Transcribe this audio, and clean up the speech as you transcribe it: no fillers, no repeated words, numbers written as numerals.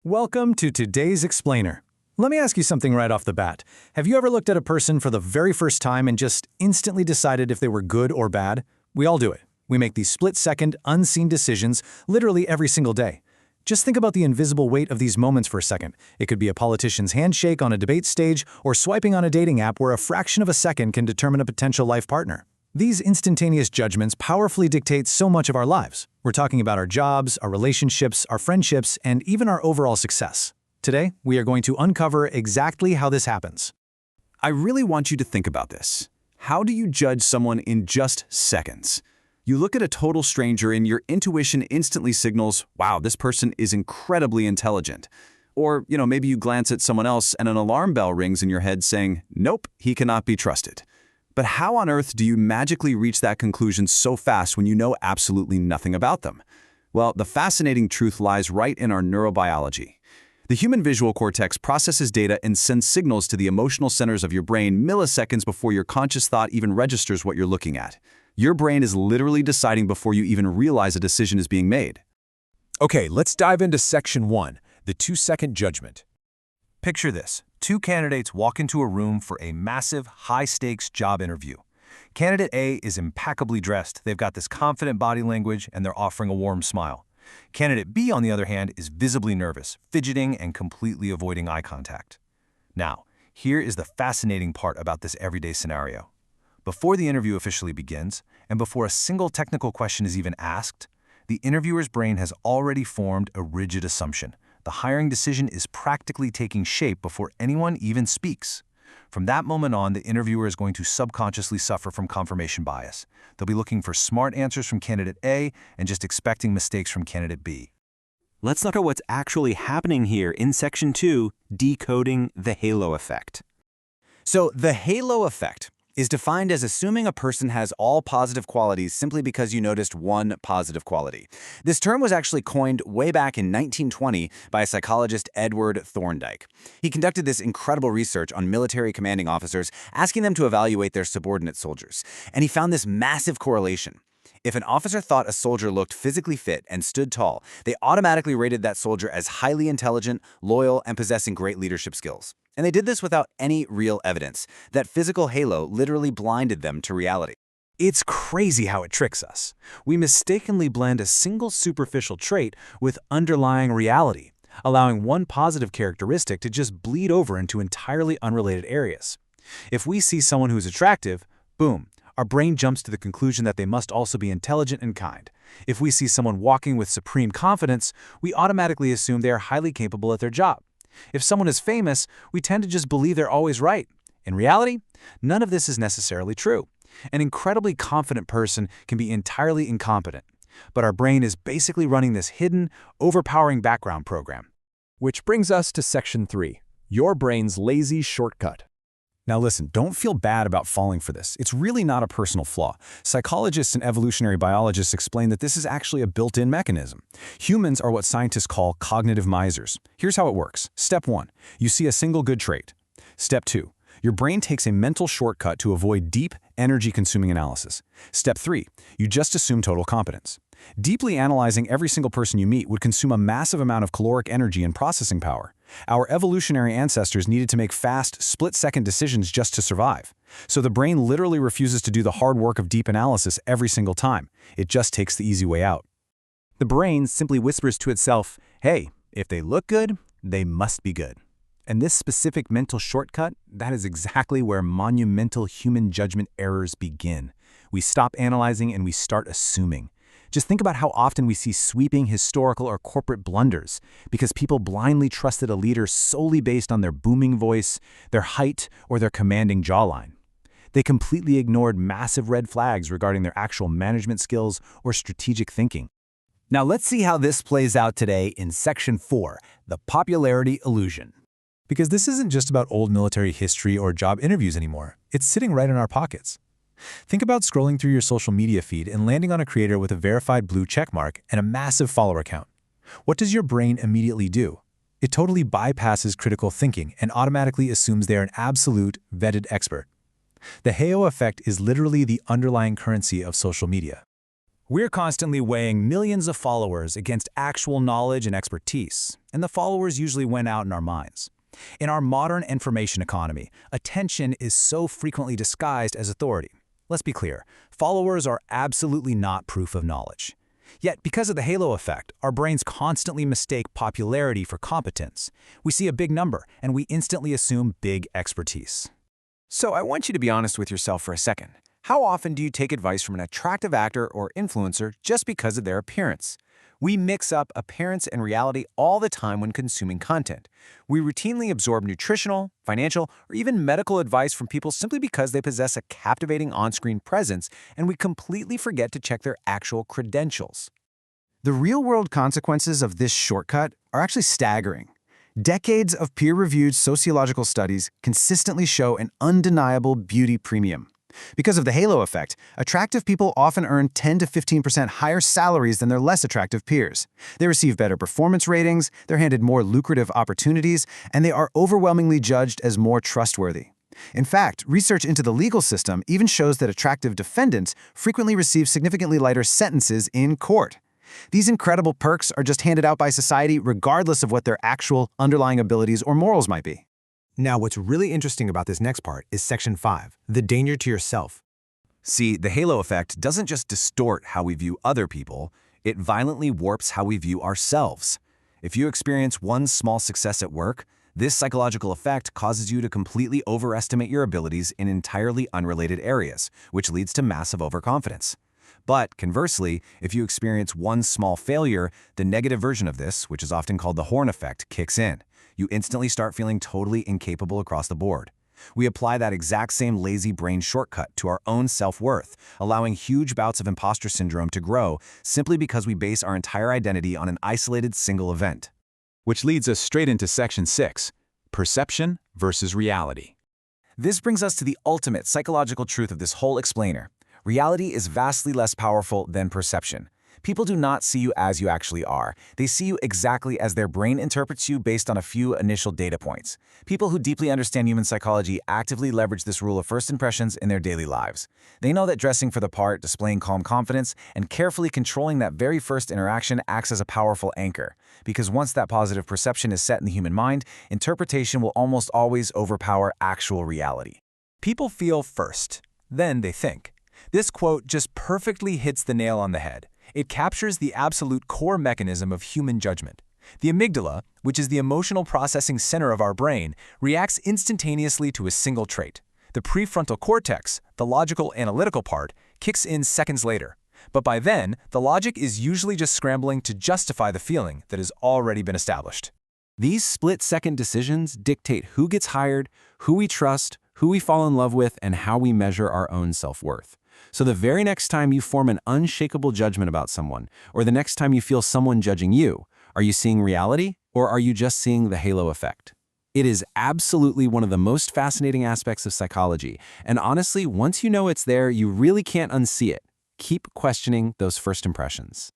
Welcome to today's Explainer. Let me ask you something right off the bat. Have you ever looked at a person for the very first time and just instantly decided if they were good or bad? We all do it. We make these split-second, unseen decisions literally every single day. Just think about the invisible weight of these moments for a second. It could be a politician's handshake on a debate stage or swiping on a dating app where a fraction of a second can determine a potential life partner. These instantaneous judgments powerfully dictate so much of our lives. We're talking about our jobs, our relationships, our friendships, and even our overall success. Today, we are going to uncover exactly how this happens. I really want you to think about this. How do you judge someone in just seconds? You look at a total stranger and your intuition instantly signals, wow, this person is incredibly intelligent. Or, maybe you glance at someone else and an alarm bell rings in your head saying, nope, he cannot be trusted. But how on earth do you magically reach that conclusion so fast when you know absolutely nothing about them? Well, the fascinating truth lies right in our neurobiology. The human visual cortex processes data and sends signals to the emotional centers of your brain milliseconds before your conscious thought even registers what you're looking at. Your brain is literally deciding before you even realize a decision is being made. Okay, let's dive into Section 1, the 2-second judgment. Picture this. Two candidates walk into a room for a massive, high-stakes job interview. Candidate A is impeccably dressed. They've got this confident body language, and they're offering a warm smile. Candidate B, on the other hand, is visibly nervous, fidgeting, and completely avoiding eye contact. Now, here is the fascinating part about this everyday scenario. Before the interview officially begins, and before a single technical question is even asked, the interviewer's brain has already formed a rigid assumption. The hiring decision is practically taking shape before anyone even speaks. From that moment on, the interviewer is going to subconsciously suffer from confirmation bias. They'll be looking for smart answers from candidate A and just expecting mistakes from candidate B. Let's look at what's actually happening here in Section 2, decoding the halo effect. So the halo effect is defined as assuming a person has all positive qualities simply because you noticed one positive quality. This term was actually coined way back in 1920 by a psychologist, Edward Thorndike. He conducted this incredible research on military commanding officers, asking them to evaluate their subordinate soldiers. And he found this massive correlation. If an officer thought a soldier looked physically fit and stood tall, they automatically rated that soldier as highly intelligent, loyal, and possessing great leadership skills. And they did this without any real evidence. That physical halo literally blinded them to reality. It's crazy how it tricks us. We mistakenly blend a single superficial trait with underlying reality, allowing one positive characteristic to just bleed over into entirely unrelated areas. If we see someone who's attractive, boom, our brain jumps to the conclusion that they must also be intelligent and kind. If we see someone walking with supreme confidence, we automatically assume they are highly capable at their job. If someone is famous, we tend to just believe they're always right. In reality, none of this is necessarily true. An incredibly confident person can be entirely incompetent, but our brain is basically running this hidden, overpowering background program. Which brings us to Section 3, your brain's lazy shortcut. Now listen, don't feel bad about falling for this. It's really not a personal flaw. Psychologists and evolutionary biologists explain that this is actually a built-in mechanism. Humans are what scientists call cognitive misers. Here's how it works. Step 1, you see a single good trait. Step 2, your brain takes a mental shortcut to avoid deep, energy-consuming analysis. Step 3, you just assume total competence. Deeply analyzing every single person you meet would consume a massive amount of caloric energy and processing power. Our evolutionary ancestors needed to make fast, split-second decisions just to survive. So the brain literally refuses to do the hard work of deep analysis every single time. It just takes the easy way out. The brain simply whispers to itself, hey, if they look good, they must be good. And this specific mental shortcut, that is exactly where monumental human judgment errors begin. We stop analyzing and we start assuming. Just think about how often we see sweeping historical or corporate blunders because people blindly trusted a leader solely based on their booming voice, their height, or their commanding jawline. They completely ignored massive red flags regarding their actual management skills or strategic thinking. Now let's see how this plays out today in Section 4, the popularity illusion. Because this isn't just about old military history or job interviews anymore. It's sitting right in our pockets. Think about scrolling through your social media feed and landing on a creator with a verified blue checkmark and a massive follower count. What does your brain immediately do? It totally bypasses critical thinking and automatically assumes they're an absolute, vetted expert. The halo effect is literally the underlying currency of social media. We're constantly weighing millions of followers against actual knowledge and expertise, and the followers usually win out in our minds. In our modern information economy, attention is so frequently disguised as authority. Let's be clear, followers are absolutely not proof of knowledge. Yet, because of the halo effect, our brains constantly mistake popularity for competence. We see a big number, and we instantly assume big expertise. So I want you to be honest with yourself for a second. How often do you take advice from an attractive actor or influencer just because of their appearance? We mix up appearance and reality all the time when consuming content. We routinely absorb nutritional, financial, or even medical advice from people simply because they possess a captivating on-screen presence, and we completely forget to check their actual credentials. The real-world consequences of this shortcut are actually staggering. Decades of peer-reviewed sociological studies consistently show an undeniable beauty premium. Because of the halo effect, attractive people often earn 10 to 15% higher salaries than their less attractive peers. They receive better performance ratings, they're handed more lucrative opportunities, and they are overwhelmingly judged as more trustworthy. In fact, research into the legal system even shows that attractive defendants frequently receive significantly lighter sentences in court. These incredible perks are just handed out by society regardless of what their actual underlying abilities or morals might be. Now, what's really interesting about this next part is Section 5, the danger to yourself. See, the halo effect doesn't just distort how we view other people, it violently warps how we view ourselves. If you experience one small success at work, this psychological effect causes you to completely overestimate your abilities in entirely unrelated areas, which leads to massive overconfidence. But conversely, if you experience one small failure, the negative version of this, which is often called the horn effect, kicks in. You instantly start feeling totally incapable across the board. We apply that exact same lazy brain shortcut to our own self-worth, allowing huge bouts of imposter syndrome to grow simply because we base our entire identity on an isolated single event. Which leads us straight into Section 6, perception versus reality. This brings us to the ultimate psychological truth of this whole explainer. Reality is vastly less powerful than perception. People do not see you as you actually are. They see you exactly as their brain interprets you based on a few initial data points. People who deeply understand human psychology actively leverage this rule of first impressions in their daily lives. They know that dressing for the part, displaying calm confidence, and carefully controlling that very first interaction acts as a powerful anchor. Because once that positive perception is set in the human mind, interpretation will almost always overpower actual reality. People feel first, then they think. This quote just perfectly hits the nail on the head. It captures the absolute core mechanism of human judgment. The amygdala, which is the emotional processing center of our brain, reacts instantaneously to a single trait. The prefrontal cortex, the logical analytical part, kicks in seconds later. But by then, the logic is usually just scrambling to justify the feeling that has already been established. These split-second decisions dictate who gets hired, who we trust, who we fall in love with, and how we measure our own self-worth. So the very next time you form an unshakable judgment about someone, or the next time you feel someone judging you, are you seeing reality, or are you just seeing the halo effect? It is absolutely one of the most fascinating aspects of psychology, and honestly, once you know it's there, you really can't unsee it. Keep questioning those first impressions.